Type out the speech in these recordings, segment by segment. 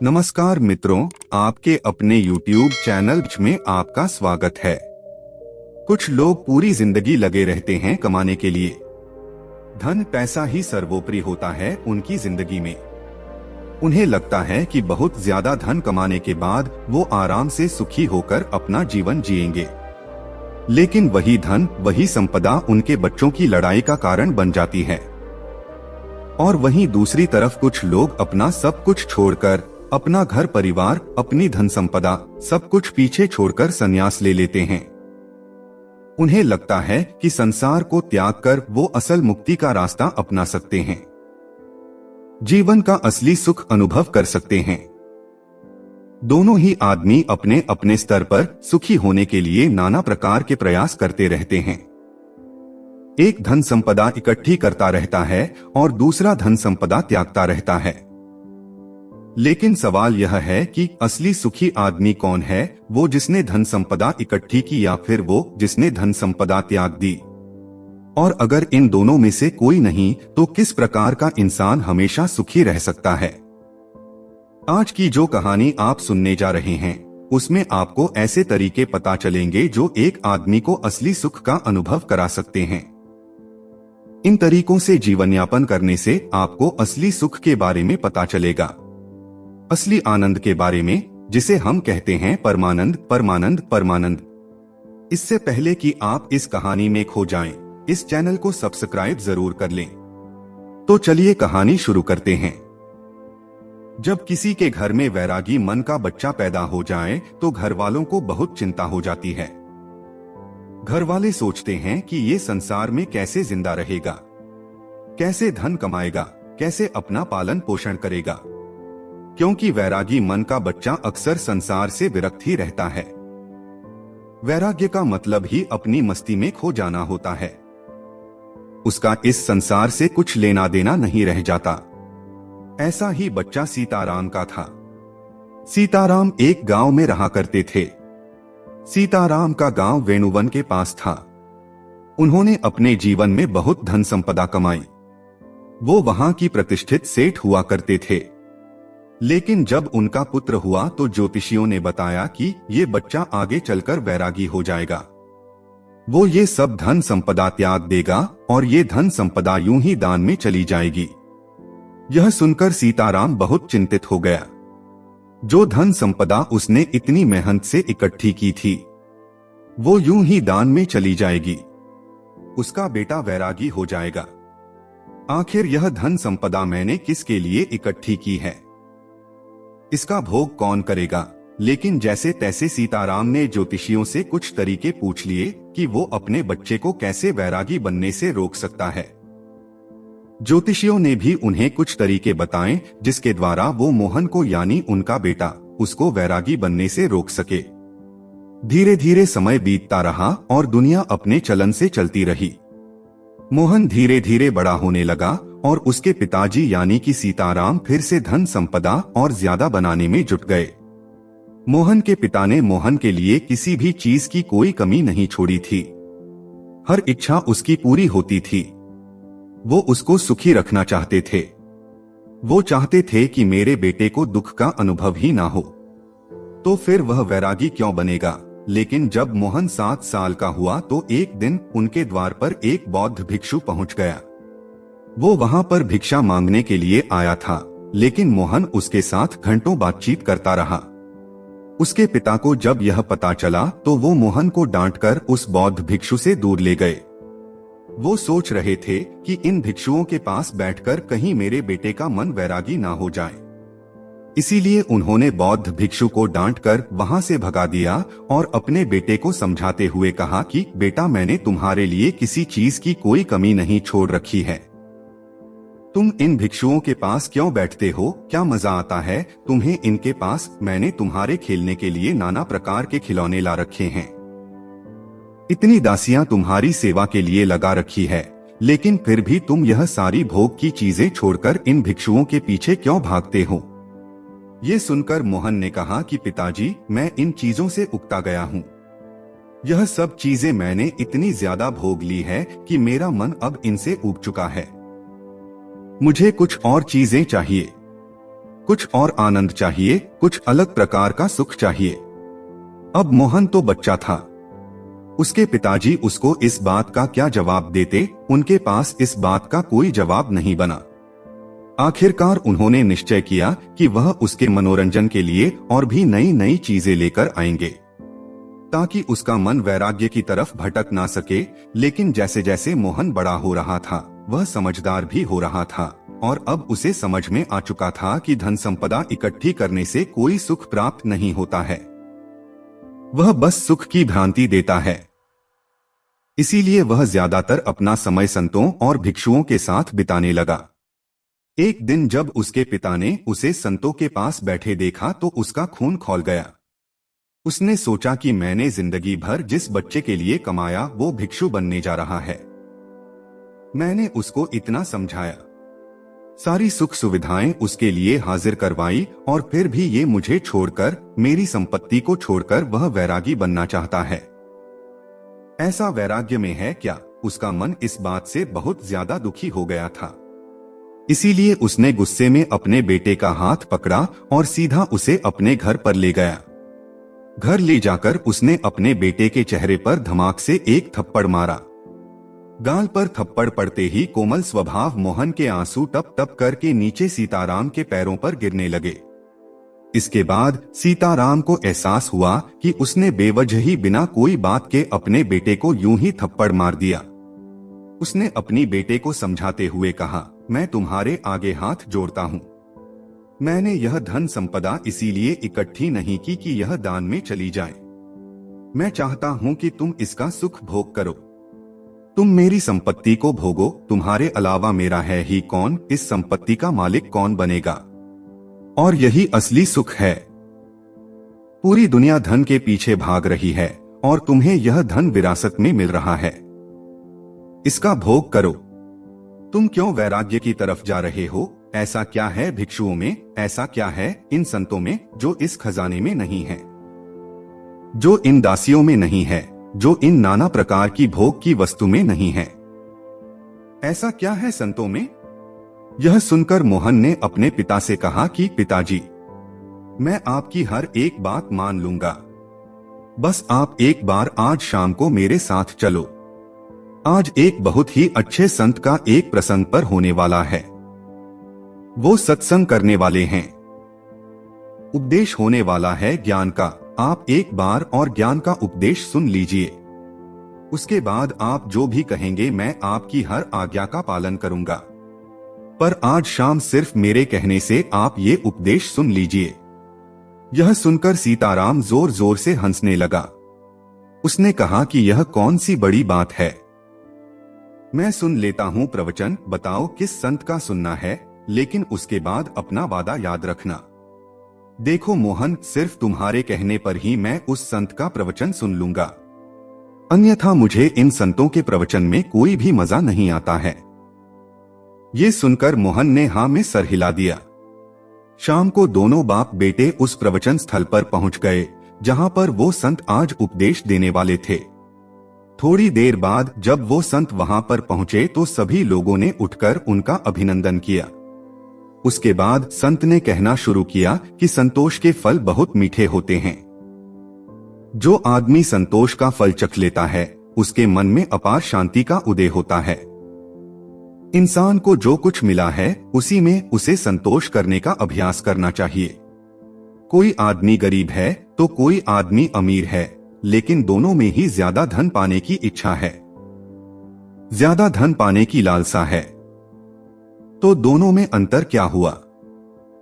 नमस्कार मित्रों, आपके अपने YouTube चैनल में आपका स्वागत है। कुछ लोग पूरी जिंदगी लगे रहते हैं कमाने के लिए। धन पैसा ही सर्वोपरि होता है उनकी जिंदगी में। उन्हें लगता है कि बहुत ज्यादा धन कमाने के बाद वो आराम से सुखी होकर अपना जीवन जिएंगे। लेकिन वही धन, वही संपदा उनके बच्चों की लड़ाई का कारण बन जाती है। और वहीं दूसरी तरफ कुछ लोग अपना सब कुछ छोड़कर, अपना घर परिवार, अपनी धन संपदा सब कुछ पीछे छोड़कर संन्यास ले लेते हैं। उन्हें लगता है कि संसार को त्याग कर वो असल मुक्ति का रास्ता अपना सकते हैं, जीवन का असली सुख अनुभव कर सकते हैं। दोनों ही आदमी अपने अपने स्तर पर सुखी होने के लिए नाना प्रकार के प्रयास करते रहते हैं। एक धन संपदा इकट्ठी करता रहता है और दूसरा धन संपदा त्यागता रहता है। लेकिन सवाल यह है कि असली सुखी आदमी कौन है, वो जिसने धन संपदा इकट्ठी की या फिर वो जिसने धन संपदा त्याग दी? और अगर इन दोनों में से कोई नहीं, तो किस प्रकार का इंसान हमेशा सुखी रह सकता है? आज की जो कहानी आप सुनने जा रहे हैं, उसमें आपको ऐसे तरीके पता चलेंगे जो एक आदमी को असली सुख का अनुभव करा सकते हैं। इन तरीकों से जीवन यापन करने से आपको असली सुख के बारे में पता चलेगा, असली आनंद के बारे में, जिसे हम कहते हैं परमानंद, परमानंद, परमानंद। इससे पहले कि आप इस कहानी में खो जाएं, इस चैनल को सब्सक्राइब जरूर कर लें। तो चलिए कहानी शुरू करते हैं। जब किसी के घर में वैरागी मन का बच्चा पैदा हो जाए तो घर वालों को बहुत चिंता हो जाती है। घर वाले सोचते हैं कि ये संसार में कैसे जिंदा रहेगा, कैसे धन कमाएगा, कैसे अपना पालन पोषण करेगा, क्योंकि वैरागी मन का बच्चा अक्सर संसार से विरक्त ही रहता है। वैराग्य का मतलब ही अपनी मस्ती में खो जाना होता है। उसका इस संसार से कुछ लेना देना नहीं रह जाता। ऐसा ही बच्चा सीताराम का था। सीताराम एक गांव में रहा करते थे। सीताराम का गांव वेणुवन के पास था। उन्होंने अपने जीवन में बहुत धन संपदा कमाई। वो वहां की प्रतिष्ठित सेठ हुआ करते थे। लेकिन जब उनका पुत्र हुआ तो ज्योतिषियों ने बताया कि ये बच्चा आगे चलकर वैरागी हो जाएगा। वो ये सब धन संपदा त्याग देगा और ये धन संपदा यूं ही दान में चली जाएगी। यह सुनकर सीताराम बहुत चिंतित हो गया। जो धन संपदा उसने इतनी मेहनत से इकट्ठी की थी, वो यूं ही दान में चली जाएगी। उसका बेटा वैरागी हो जाएगा। आखिर यह धन संपदा मैंने किसके लिए इकट्ठी की है? इसका भोग कौन करेगा? लेकिन जैसे तैसे सीताराम ने ज्योतिषियों से कुछ तरीके पूछ लिए कि वो अपने बच्चे को कैसे वैरागी बनने से रोक सकता है। ज्योतिषियों ने भी उन्हें कुछ तरीके बताए जिसके द्वारा वो मोहन को, यानी उनका बेटा, उसको वैरागी बनने से रोक सके। धीरे धीरे समय बीतता रहा और दुनिया अपने चलन से चलती रही। मोहन धीरे धीरे बड़ा होने लगा और उसके पिताजी यानी कि सीताराम फिर से धन संपदा और ज्यादा बनाने में जुट गए। मोहन के पिता ने मोहन के लिए किसी भी चीज की कोई कमी नहीं छोड़ी थी। हर इच्छा उसकी पूरी होती थी। वो उसको सुखी रखना चाहते थे। वो चाहते थे कि मेरे बेटे को दुख का अनुभव ही ना हो, तो फिर वह वैरागी क्यों बनेगा? लेकिन जब मोहन 7 साल का हुआ तो एक दिन उनके द्वार पर एक बौद्ध भिक्षु पहुंच गया। वो वहां पर भिक्षा मांगने के लिए आया था, लेकिन मोहन उसके साथ घंटों बातचीत करता रहा। उसके पिता को जब यह पता चला तो वो मोहन को डांटकर उस बौद्ध भिक्षु से दूर ले गए। वो सोच रहे थे कि इन भिक्षुओं के पास बैठकर कहीं मेरे बेटे का मन वैरागी ना हो जाए। इसीलिए उन्होंने बौद्ध भिक्षु को डांटकर वहां से भगा दिया और अपने बेटे को समझाते हुए कहा कि बेटा, मैंने तुम्हारे लिए किसी चीज की कोई कमी नहीं छोड़ रखी है। तुम इन भिक्षुओं के पास क्यों बैठते हो? क्या मजा आता है तुम्हें इनके पास? मैंने तुम्हारे खेलने के लिए नाना प्रकार के खिलौने ला रखे हैं। इतनी दासियां तुम्हारी सेवा के लिए लगा रखी है, लेकिन फिर भी तुम यह सारी भोग की चीजें छोड़कर इन भिक्षुओं के पीछे क्यों भागते हो? ये सुनकर मोहन ने कहा कि पिताजी, मैं इन चीजों से उकता गया हूँ। यह सब चीजें मैंने इतनी ज्यादा भोग ली है कि मेरा मन अब इनसे ऊब चुका है। मुझे कुछ और चीजें चाहिए। कुछ और आनंद चाहिए, कुछ अलग प्रकार का सुख चाहिए। अब मोहन तो बच्चा था। उसके पिताजी उसको इस बात का क्या जवाब देते, उनके पास इस बात का कोई जवाब नहीं बना। आखिरकार उन्होंने निश्चय किया कि वह उसके मनोरंजन के लिए और भी नई नई चीजें लेकर आएंगे, ताकि उसका मन वैराग्य की तरफ भटक ना सके। लेकिन जैसे जैसे मोहन बड़ा हो रहा था, वह समझदार भी हो रहा था, और अब उसे समझ में आ चुका था कि धन संपदा इकट्ठी करने से कोई सुख प्राप्त नहीं होता है, वह बस सुख की भ्रांति देता है। इसीलिए वह ज्यादातर अपना समय संतों और भिक्षुओं के साथ बिताने लगा। एक दिन जब उसके पिता ने उसे संतों के पास बैठे देखा तो उसका खून खौल गया। उसने सोचा कि मैंने जिंदगी भर जिस बच्चे के लिए कमाया वो भिक्षु बनने जा रहा है। मैंने उसको इतना समझाया, सारी सुख सुविधाएं उसके लिए हाजिर करवाई, और फिर भी ये मुझे छोड़कर, मेरी संपत्ति को छोड़कर वह वैरागी बनना चाहता है। ऐसा वैराग्य में है क्या? उसका मन इस बात से बहुत ज्यादा दुखी हो गया था। इसीलिए उसने गुस्से में अपने बेटे का हाथ पकड़ा और सीधा उसे अपने घर पर ले गया। घर ले जाकर उसने अपने बेटे के चेहरे पर धमाक से एक थप्पड़ मारा। गाल पर थप्पड़ पड़ते ही कोमल स्वभाव मोहन के आंसू टप टप करके नीचे सीताराम के पैरों पर गिरने लगे। इसके बाद सीताराम को एहसास हुआ कि उसने बेवजह ही बिना कोई बात के अपने बेटे को यूं ही थप्पड़ मार दिया। उसने अपनी बेटे को समझाते हुए कहा, मैं तुम्हारे आगे हाथ जोड़ता हूँ। मैंने यह धन संपदा इसीलिए इकट्ठी नहीं की कि यह दान में चली जाए। मैं चाहता हूँ कि तुम इसका सुख भोग करो। तुम मेरी संपत्ति को भोगो, तुम्हारे अलावा मेरा है ही कौन, इस संपत्ति का मालिक कौन बनेगा? और यही असली सुख है। पूरी दुनिया धन के पीछे भाग रही है और तुम्हें यह धन विरासत में मिल रहा है, इसका भोग करो। तुम क्यों वैराग्य की तरफ जा रहे हो? ऐसा क्या है भिक्षुओं में, ऐसा क्या है इन संतों में जो इस खजाने में नहीं है, जो इन दासियों में नहीं है, जो इन नाना प्रकार की भोग की वस्तु में नहीं है? ऐसा क्या है संतों में? यह सुनकर मोहन ने अपने पिता से कहा कि पिताजी, मैं आपकी हर एक बात मान लूंगा, बस आप एक बार आज शाम को मेरे साथ चलो। आज एक बहुत ही अच्छे संत का एक प्रसंग पर होने वाला है। वो सत्संग करने वाले हैं, उपदेश होने वाला है ज्ञान का। आप एक बार और ज्ञान का उपदेश सुन लीजिए, उसके बाद आप जो भी कहेंगे मैं आपकी हर आज्ञा का पालन करूंगा। पर आज शाम सिर्फ मेरे कहने से आप ये उपदेश सुन लीजिए। यह सुनकर सीताराम जोर जोर से हंसने लगा। उसने कहा कि यह कौन सी बड़ी बात है, मैं सुन लेता हूँ प्रवचन, बताओ किस संत का सुनना है, लेकिन उसके बाद अपना वादा याद रखना। देखो मोहन, सिर्फ तुम्हारे कहने पर ही मैं उस संत का प्रवचन सुन लूंगा, अन्यथा मुझे इन संतों के प्रवचन में कोई भी मजा नहीं आता है। ये सुनकर मोहन ने हाँ में सर हिला दिया। शाम को दोनों बाप बेटे उस प्रवचन स्थल पर पहुंच गए जहां पर वो संत आज उपदेश देने वाले थे। थोड़ी देर बाद जब वो संत वहां पर पहुंचे तो सभी लोगों ने उठकर उनका अभिनंदन किया। उसके बाद संत ने कहना शुरू किया कि संतोष के फल बहुत मीठे होते हैं। जो आदमी संतोष का फल चख लेता है उसके मन में अपार शांति का उदय होता है। इंसान को जो कुछ मिला है उसी में उसे संतोष करने का अभ्यास करना चाहिए। कोई आदमी गरीब है तो कोई आदमी अमीर है, लेकिन दोनों में ही ज्यादा धन पाने की इच्छा है, ज्यादा धन पाने की लालसा है, तो दोनों में अंतर क्या हुआ?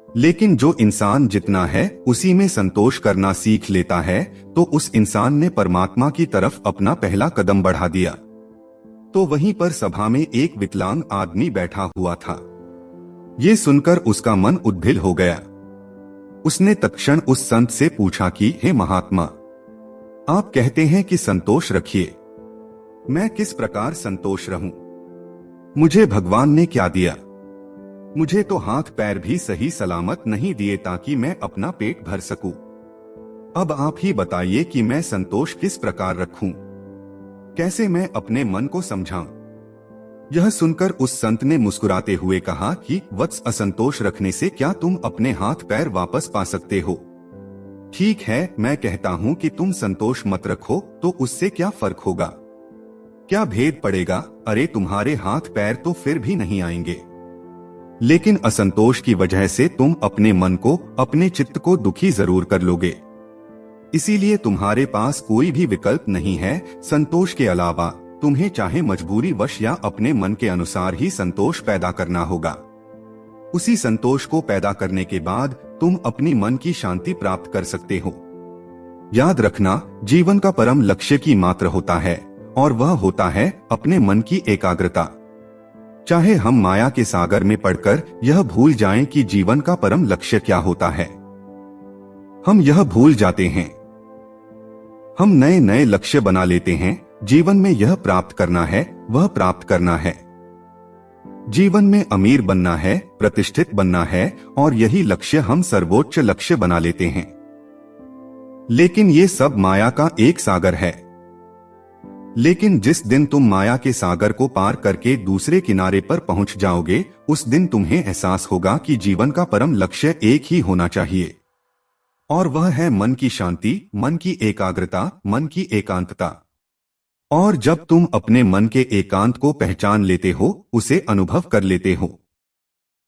लेकिन जो इंसान जितना है उसी में संतोष करना सीख लेता है तो उस इंसान ने परमात्मा की तरफ अपना पहला कदम बढ़ा दिया। तो वहीं पर सभा में एक विकलांग आदमी बैठा हुआ था। ये सुनकर उसका मन उद्भिल हो गया। उसने तत्क्षण उस संत से पूछा कि हे महात्मा, आप कहते हैं कि संतोष रखिए, मैं किस प्रकार संतोष रहूं? मुझे भगवान ने क्या दिया? मुझे तो हाथ पैर भी सही सलामत नहीं दिए ताकि मैं अपना पेट भर सकूं। अब आप ही बताइए कि मैं संतोष किस प्रकार रखूं? कैसे मैं अपने मन को समझाऊं? यह सुनकर उस संत ने मुस्कुराते हुए कहा कि वत्स, असंतोष रखने से क्या तुम अपने हाथ पैर वापस पा सकते हो? ठीक है, मैं कहता हूँ कि तुम संतोष मत रखो तो उससे क्या फर्क होगा? क्या भेद पड़ेगा? अरे तुम्हारे हाथ पैर तो फिर भी नहीं आएंगे, लेकिन असंतोष की वजह से तुम अपने मन को, अपने चित्त को दुखी जरूर कर लोगे। इसीलिए तुम्हारे पास कोई भी विकल्प नहीं है संतोष के अलावा। तुम्हें चाहे मजबूरी वश या अपने मन के अनुसार ही संतोष पैदा करना होगा। उसी संतोष को पैदा करने के बाद तुम अपनी मन की शांति प्राप्त कर सकते हो। याद रखना, जीवन का परम लक्ष्य की मात्र होता है और वह होता है अपने मन की एकाग्रता। चाहे हम माया के सागर में पड़कर यह भूल जाएं कि जीवन का परम लक्ष्य क्या होता है, हम यह भूल जाते हैं। हम नए नए लक्ष्य बना लेते हैं। जीवन में यह प्राप्त करना है, वह प्राप्त करना है। जीवन में अमीर बनना है, प्रतिष्ठित बनना है, और यही लक्ष्य हम सर्वोच्च लक्ष्य बना लेते हैं। लेकिन ये सब माया का एक सागर है। लेकिन जिस दिन तुम माया के सागर को पार करके दूसरे किनारे पर पहुंच जाओगे, उस दिन तुम्हें एहसास होगा कि जीवन का परम लक्ष्य एक ही होना चाहिए, और वह है मन की शांति, मन की एकाग्रता, मन की एकांतता। और जब तुम अपने मन के एकांत को पहचान लेते हो, उसे अनुभव कर लेते हो,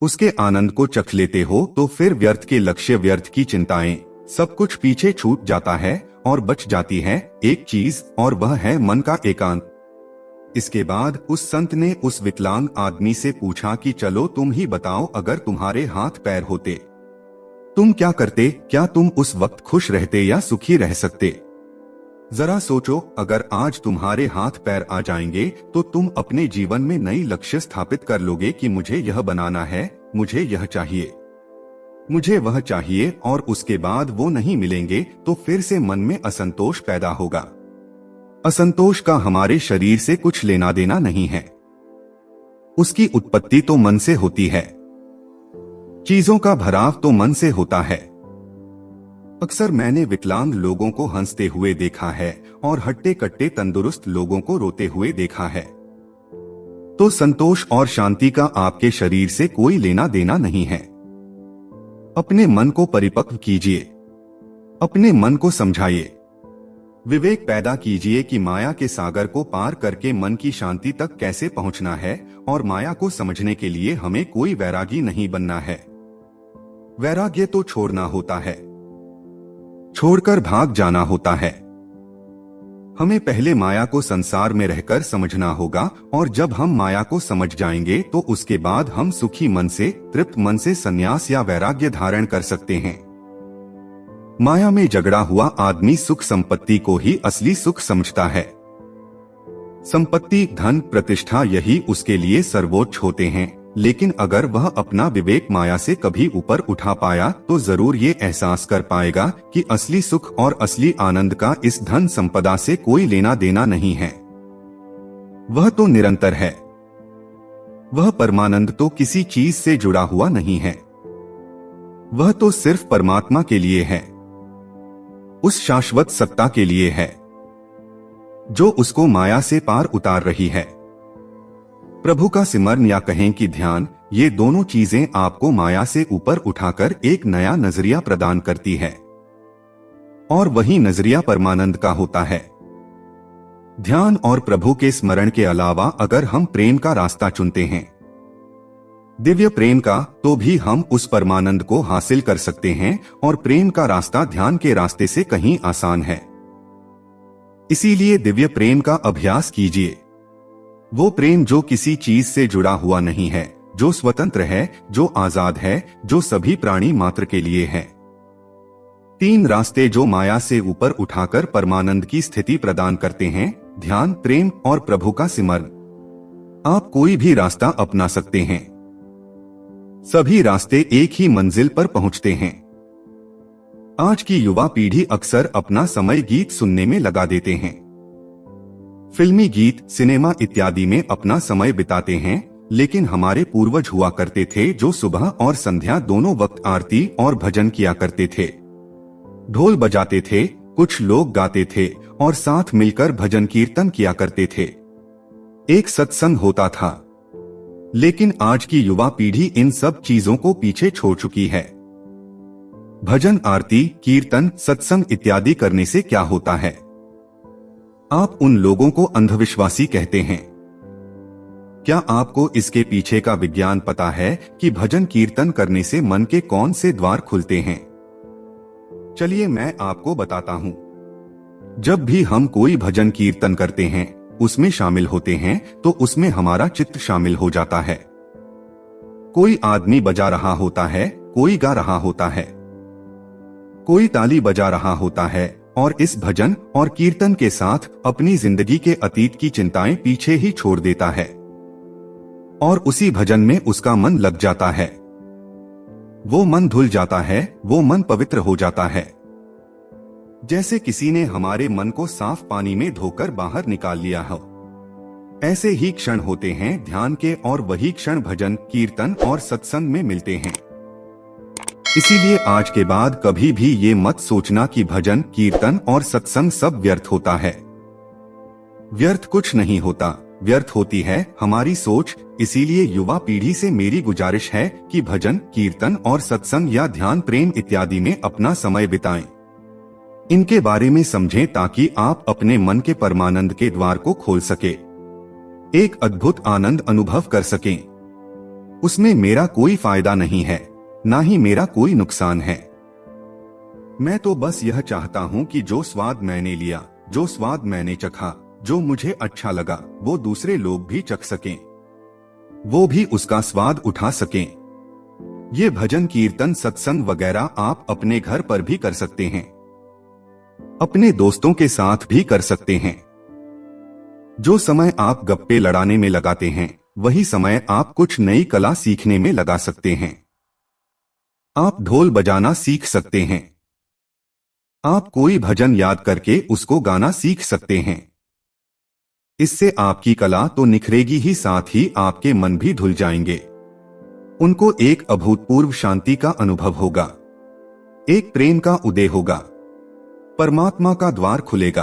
उसके आनंद को चख लेते हो, तो फिर व्यर्थ के लक्ष्य, व्यर्थ की चिंताएं, सब कुछ पीछे छूट जाता है और बच जाती है एक चीज, और वह है मन का एकांत। इसके बाद उस संत ने उस विकलांग आदमी से पूछा कि चलो तुम ही बताओ, अगर तुम्हारे हाथ पैर होते तुम क्या करते? क्या तुम उस वक्त खुश रहते या सुखी रह सकते? जरा सोचो, अगर आज तुम्हारे हाथ पैर आ जाएंगे तो तुम अपने जीवन में नई लक्ष्य स्थापित कर लोगे कि मुझे यह बनाना है, मुझे यह चाहिए, मुझे वह चाहिए, और उसके बाद वो नहीं मिलेंगे तो फिर से मन में असंतोष पैदा होगा। असंतोष का हमारे शरीर से कुछ लेना देना नहीं है, उसकी उत्पत्ति तो मन से होती है। चीजों का भराव तो मन से होता है। अक्सर मैंने विकलांग लोगों को हंसते हुए देखा है और हट्टे कट्टे तंदुरुस्त लोगों को रोते हुए देखा है। तो संतोष और शांति का आपके शरीर से कोई लेना देना नहीं है। अपने मन को परिपक्व कीजिए, अपने मन को समझाइए, विवेक पैदा कीजिए कि माया के सागर को पार करके मन की शांति तक कैसे पहुंचना है, और माया को समझने के लिए हमें कोई वैरागी नहीं बनना है। वैराग्य तो छोड़ना होता है, छोड़कर भाग जाना होता है। हमें पहले माया को संसार में रहकर समझना होगा, और जब हम माया को समझ जाएंगे तो उसके बाद हम सुखी मन से, तृप्त मन से संन्यास या वैराग्य धारण कर सकते हैं। माया में झगड़ा हुआ आदमी सुख संपत्ति को ही असली सुख समझता है। संपत्ति, धन, प्रतिष्ठा यही उसके लिए सर्वोच्च होते हैं। लेकिन अगर वह अपना विवेक माया से कभी ऊपर उठा पाया तो जरूर ये एहसास कर पाएगा कि असली सुख और असली आनंद का इस धन संपदा से कोई लेना देना नहीं है। वह तो निरंतर है। वह परमानंद तो किसी चीज से जुड़ा हुआ नहीं है। वह तो सिर्फ परमात्मा के लिए है, उस शाश्वत सत्ता के लिए है जो उसको माया से पार उतार रही है। प्रभु का सिमरन या कहें कि ध्यान, ये दोनों चीजें आपको माया से ऊपर उठाकर एक नया नजरिया प्रदान करती है, और वही नजरिया परमानंद का होता है। ध्यान और प्रभु के स्मरण के अलावा अगर हम प्रेम का रास्ता चुनते हैं, दिव्य प्रेम का, तो भी हम उस परमानंद को हासिल कर सकते हैं, और प्रेम का रास्ता ध्यान के रास्ते से कहीं आसान है। इसीलिए दिव्य प्रेम का अभ्यास कीजिए। वो प्रेम जो किसी चीज से जुड़ा हुआ नहीं है, जो स्वतंत्र है, जो आजाद है, जो सभी प्राणी मात्र के लिए है। 3 रास्ते जो माया से ऊपर उठाकर परमानंद की स्थिति प्रदान करते हैं, ध्यान, प्रेम और प्रभु का सिमरन। आप कोई भी रास्ता अपना सकते हैं। सभी रास्ते एक ही मंजिल पर पहुंचते हैं। आज की युवा पीढ़ी अक्सर अपना समय गीत सुनने में लगा देते हैं। फिल्मी गीत, सिनेमा इत्यादि में अपना समय बिताते हैं। लेकिन हमारे पूर्वज हुआ करते थे जो सुबह और संध्या दोनों वक्त आरती और भजन किया करते थे। ढोल बजाते थे, कुछ लोग गाते थे और साथ मिलकर भजन कीर्तन किया करते थे। एक सत्संग होता था, लेकिन आज की युवा पीढ़ी इन सब चीजों को पीछे छोड़ चुकी है। भजन, आरती, कीर्तन, सत्संग इत्यादि करने से क्या होता है? आप उन लोगों को अंधविश्वासी कहते हैं। क्या आपको इसके पीछे का विज्ञान पता है कि भजन कीर्तन करने से मन के कौन से द्वार खुलते हैं? चलिए मैं आपको बताता हूँ। जब भी हम कोई भजन कीर्तन करते हैं, उसमें शामिल होते हैं, तो उसमें हमारा चित्त शामिल हो जाता है। कोई आदमी बजा रहा होता है, कोई गा रहा होता है, कोई ताली बजा रहा होता है और इस भजन और कीर्तन के साथ अपनी जिंदगी के अतीत की चिंताएं पीछे ही छोड़ देता है और उसी भजन में उसका मन लग जाता है। वो मन धुल जाता है, वो मन पवित्र हो जाता है। जैसे किसी ने हमारे मन को साफ पानी में धोकर बाहर निकाल लिया हो। ऐसे ही क्षण होते हैं ध्यान के और वही क्षण भजन, कीर्तन और सत्संग में मिलते हैं। इसीलिए आज के बाद कभी भी ये मत सोचना कि भजन, कीर्तन और सत्संग सब व्यर्थ होता है। व्यर्थ कुछ नहीं होता, व्यर्थ होती है हमारी सोच। इसीलिए युवा पीढ़ी से मेरी गुजारिश है कि भजन, कीर्तन और सत्संग या ध्यान, प्रेम इत्यादि में अपना समय बिताएं। इनके बारे में समझें ताकि आप अपने मन के परमानंद के द्वार को खोल सके, एक अद्भुत आनंद अनुभव कर सकें। उसमें मेरा कोई फायदा नहीं है, ना ही मेरा कोई नुकसान है। मैं तो बस यह चाहता हूँ कि जो स्वाद मैंने लिया, जो स्वाद मैंने चखा, जो मुझे अच्छा लगा, वो दूसरे लोग भी चख सकें, वो भी उसका स्वाद उठा सकें। ये भजन, कीर्तन, सत्संग वगैरह आप अपने घर पर भी कर सकते हैं, अपने दोस्तों के साथ भी कर सकते हैं। जो समय आप गप्पे लड़ाने में लगाते हैं, वही समय आप कुछ नई कला सीखने में लगा सकते हैं। आप ढोल बजाना सीख सकते हैं, आप कोई भजन याद करके उसको गाना सीख सकते हैं। इससे आपकी कला तो निखरेगी ही, साथ ही आपके मन भी धुल जाएंगे। उनको एक अभूतपूर्व शांति का अनुभव होगा, एक प्रेम का उदय होगा, परमात्मा का द्वार खुलेगा।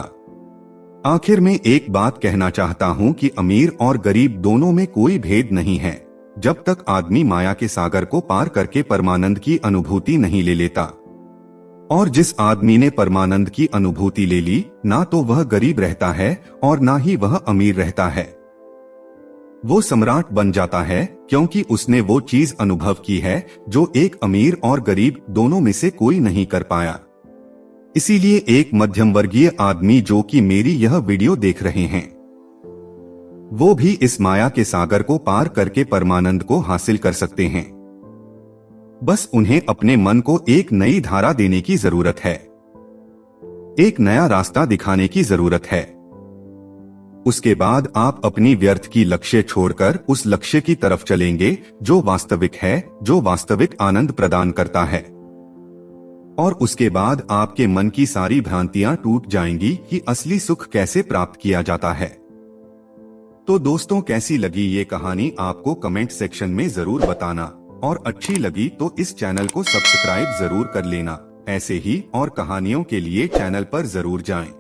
आखिर में एक बात कहना चाहता हूं कि अमीर और गरीब दोनों में कोई भेद नहीं है, जब तक आदमी माया के सागर को पार करके परमानंद की अनुभूति नहीं ले लेता। और जिस आदमी ने परमानंद की अनुभूति ले ली, ना तो वह गरीब रहता है और ना ही वह अमीर रहता है। वो सम्राट बन जाता है, क्योंकि उसने वो चीज अनुभव की है जो एक अमीर और गरीब दोनों में से कोई नहीं कर पाया। इसीलिए एक मध्यम वर्गीय आदमी जो कि मेरी यह वीडियो देख रहे हैं, वो भी इस माया के सागर को पार करके परमानंद को हासिल कर सकते हैं। बस उन्हें अपने मन को एक नई धारा देने की जरूरत है, एक नया रास्ता दिखाने की जरूरत है। उसके बाद आप अपनी व्यर्थ की लक्ष्य छोड़कर उस लक्ष्य की तरफ चलेंगे जो वास्तविक है, जो वास्तविक आनंद प्रदान करता है। और उसके बाद आपके मन की सारी भ्रांतियां टूट जाएंगी कि असली सुख कैसे प्राप्त किया जाता है। तो दोस्तों, कैसी लगी ये कहानी आपको कमेंट सेक्शन में जरूर बताना, और अच्छी लगी तो इस चैनल को सब्सक्राइब जरूर कर लेना। ऐसे ही और कहानियों के लिए चैनल पर जरूर जाएं।